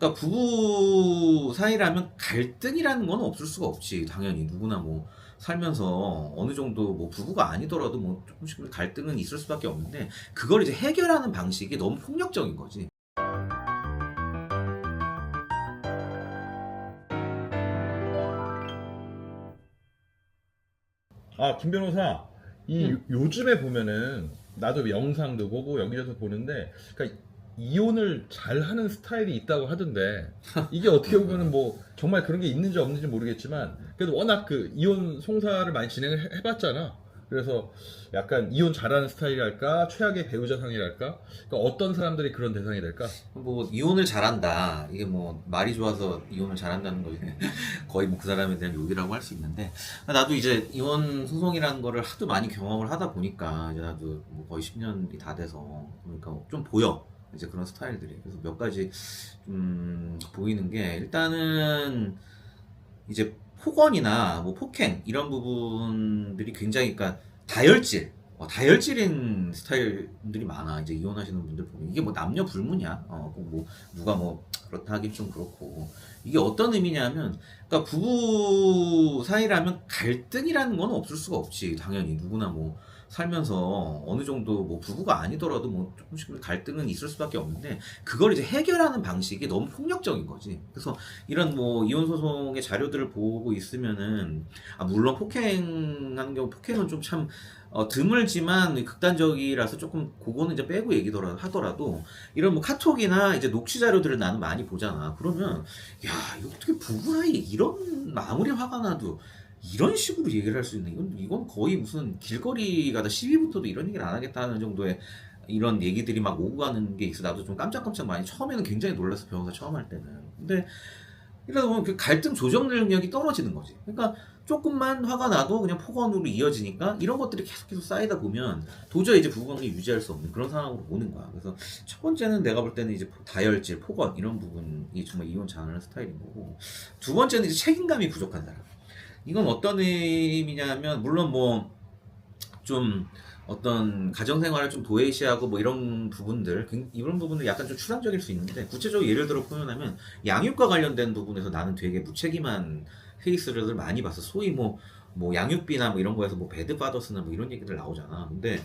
그러니까 부부 사이라면 갈등이라는 건 없을 수가 없지. 당연히 누구나 뭐 살면서 어느 정도 뭐 부부가 아니더라도 뭐 조금씩 갈등은 있을 수밖에 없는데 그걸 이제 해결하는 방식이 너무 폭력적인 거지. 아, 김 변호사, 응. 요즘에 보면은 나도 영상도 보고 여기저기서 보는데, 그러니까 이혼을 잘 하는 스타일이 있다고 하던데, 이게 어떻게 보면은 뭐 정말 그런 게 있는지 없는지 모르겠지만, 그래도 워낙 그 이혼 송사를 많이 진행을 해봤잖아. 그래서 약간 이혼 잘하는 스타일이랄까, 최악의 배우자상이랄까, 그러니까 어떤 사람들이 그런 대상이 될까? 뭐 이혼을 잘한다. 이게 뭐 말이 좋아서 이혼을 잘한다는 거지. 거의 뭐 그 사람에 대한 욕이라고 할 수 있는데 나도 이제 이혼 소송이라는 거를 하도 많이 경험을 하다 보니까 이제 나도 뭐 거의 10년이 다 돼서 그러니까 좀 보여. 이제 그런 스타일들이. 그래서 몇 가지 좀 보이는 게 일단은 이제 폭언이나 뭐 폭행 이런 부분들이 굉장히 그러니까 다혈질 다혈질인 스타일들이 많아. 이제 이혼하시는 분들 보면 이게 뭐 남녀 불문이야. 꼭뭐 누가 뭐 그렇다 하긴 좀 그렇고 이게 어떤 의미냐면 그러니까 부부 사이라면 갈등이라는 건 없을 수가 없지. 당연히 누구나 뭐 살면서 어느 정도 뭐 부부가 아니더라도 뭐 조금씩 갈등은 있을 수밖에 없는데 그걸 이제 해결하는 방식이 너무 폭력적인 거지. 그래서 이런 뭐 이혼 소송의 자료들을 보고 있으면은 물론 폭행하는 경우 폭행은 좀 참 드물지만 극단적이라서 조금 그거는 이제 빼고 얘기더라 하더라도 이런 뭐 카톡이나 이제 녹취 자료들을 나는 많이 보잖아. 그러면 야 이거 어떻게 부부 사이에 이런 아무리 화가 나도 이런 식으로 얘기를 할 수 있는 이건 거의 무슨 길거리 가다 시위부터도 이런 얘기를 안 하겠다는 정도의 이런 얘기들이 막 오고 가는 게 있어. 나도 좀 깜짝깜짝 많이 처음에는 굉장히 놀랐어. 변호사 처음 할 때는. 근데 이러다 보면 그 갈등 조정 능력이 떨어지는 거지. 그러니까 조금만 화가 나도 그냥 폭언으로 이어지니까 이런 것들이 계속 쌓이다 보면 도저히 이제 부부관계 유지할 수 없는 그런 상황으로 오는 거야. 그래서 첫 번째는 내가 볼 때는 이제 다혈질, 폭언 이런 부분이 정말 이혼 잘하는 스타일인 거고 두 번째는 이제 책임감이 부족한 사람. 이건 어떤 의미냐면 물론 뭐 좀 어떤 가정생활을 좀 도외시하고 뭐 이런 부분들 이런 부분들 약간 좀 추상적일 수 있는데 구체적으로 예를 들어 표현하면 양육과 관련된 부분에서 나는 되게 무책임한 케이스를 많이 봤어. 소위 뭐 양육비나 뭐 이런 거에서 뭐 배드파더스나 뭐 이런 얘기들 나오잖아. 근데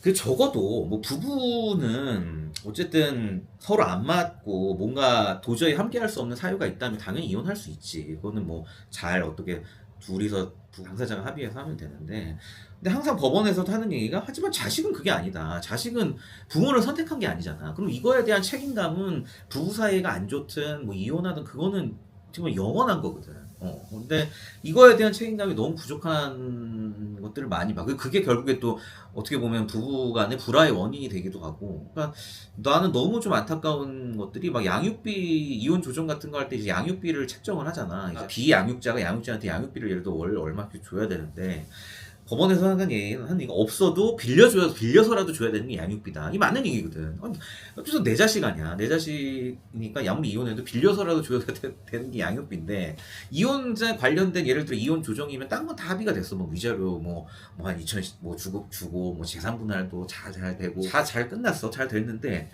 그 적어도 뭐 부부는 어쨌든 서로 안 맞고 뭔가 도저히 함께 할 수 없는 사유가 있다면 당연히 이혼할 수 있지. 그거는 뭐 잘 어떻게 둘이서 당사자가 합의해서 하면 되는데 근데 항상 법원에서도 하는 얘기가 하지만 자식은 그게 아니다. 자식은 부모를 선택한 게 아니잖아. 그럼 이거에 대한 책임감은 부부 사이가 안 좋든 뭐 이혼하든 그거는 정말 영원한 거거든. 근데 이거에 대한 책임감이 너무 부족한 것들을 많이 봐. 그게 결국에 또 어떻게 보면 부부 간의 불화의 원인이 되기도 하고. 그러니까 나는 너무 좀 안타까운 것들이 막 양육비 이혼 조정 같은 거 할 때 이제 양육비를 책정을 하잖아. 이제 비양육자가 양육자한테 양육비를 예를 들어 월 얼마씩 줘야 되는데 법원에서 하는 얘기는 한 이거 없어도 빌려서라도 줘야 되는 게 양육비다. 이 맞는 얘기거든. 아니, 어째서 내 자식 아니야. 내 자식이니까 아무리 이혼해도 빌려서라도 줘야 되는 게 양육비인데 이혼자 관련된 예를 들어 이혼 조정이면 딴 건 다 합의가 됐어. 뭐 위자료 뭐한 2천 뭐 주고 뭐 재산 분할도 잘 되고 다 잘 끝났어. 잘 됐는데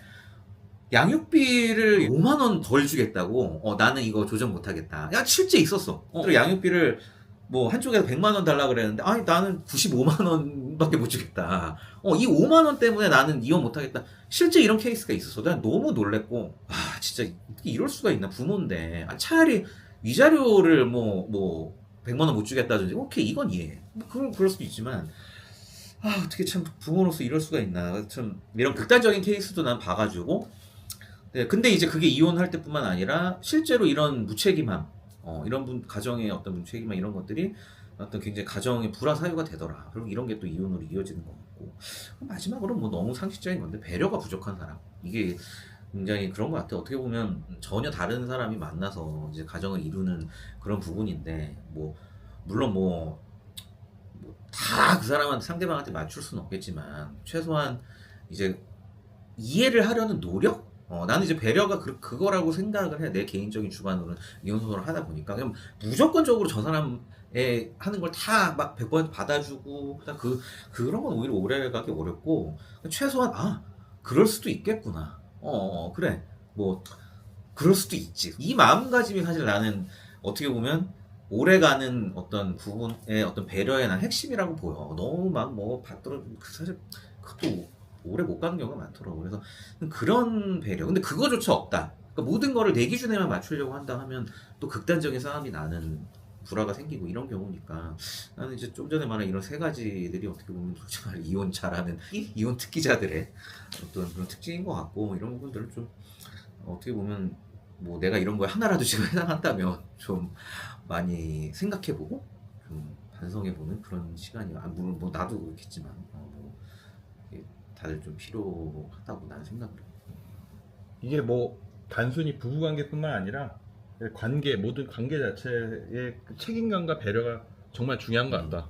양육비를 5만 원 덜 주겠다고. 나는 이거 조정 못 하겠다. 야, 실제 있었어. 양육비를 뭐 한쪽에서 100만 원 달라 그랬는데 아니 나는 95만 원밖에 못 주겠다. 이 5만 원 때문에 나는 이혼 못 하겠다. 실제 이런 케이스가 있었어. 내가 너무 놀랬고 진짜 이럴 수가 있나 부모인데 차라리 위자료를 뭐 100만 원 못 주겠다든지 오케이 이건 이해해. 뭐 그럴 수도 있지만 어떻게 참 부모로서 이럴 수가 있나. 참 이런 극단적인 케이스도 난 봐가지고 네, 근데 이제 그게 이혼할 때뿐만 아니라 실제로 이런 무책임함, 이런 가정의 어떤 무책임함 이런 것들이 어떤 굉장히 가정의 불화 사유가 되더라. 그럼 이런 게 또 이혼으로 이어지는 것 같고. 마지막으로 뭐 너무 상식적인 건데 배려가 부족한 사람. 이게 굉장히 그런 것 같아. 어떻게 보면 전혀 다른 사람이 만나서 이제 가정을 이루는 그런 부분인데, 뭐, 물론 다 그 사람한테 상대방한테 맞출 수는 없겠지만, 최소한 이제 이해를 하려는 노력? 나는 이제 배려가 그거라고 생각을 해. 내 개인적인 주관으로는 이혼소송을 하다 보니까. 그냥 무조건적으로 저 사람의 하는 걸 다 막 100% 받아주고, 그런 건 오히려 오래 가기 어렵고, 최소한, 그럴 수도 있겠구나. 그래. 뭐, 그럴 수도 있지. 이 마음가짐이 사실 나는 어떻게 보면 오래가는 어떤 부분의 어떤 배려의 난 핵심이라고 보여. 너무 막 뭐 받들어 사실 그것도 오래 못 가는 경우가 많더라고. 그래서 그런 배려. 근데 그거조차 없다. 그러니까 모든 거를 내 기준에만 맞추려고 한다 하면 또 극단적인 싸움이 나는 불화가 생기고 이런 경우니까 나는 이제 좀 전에 말한 이런 세 가지들이 어떻게 보면 솔직히 말해 이혼 잘하는 이혼 특기자들의 어떤 그런 특징인 것 같고 뭐 이런 부분들을 좀 어떻게 보면 뭐 내가 이런 거에 하나라도 지금 해당한다면 좀 많이 생각해보고 좀 반성해보는 그런 시간이 물론 뭐 나도 그렇겠지만 뭐 이게 다들 좀 필요하다고 나는 생각을 해. 이게 뭐 단순히 부부관계뿐만 아니라 관계 모든 관계 자체의 그 책임감과 배려가 정말 중요한 것 같다.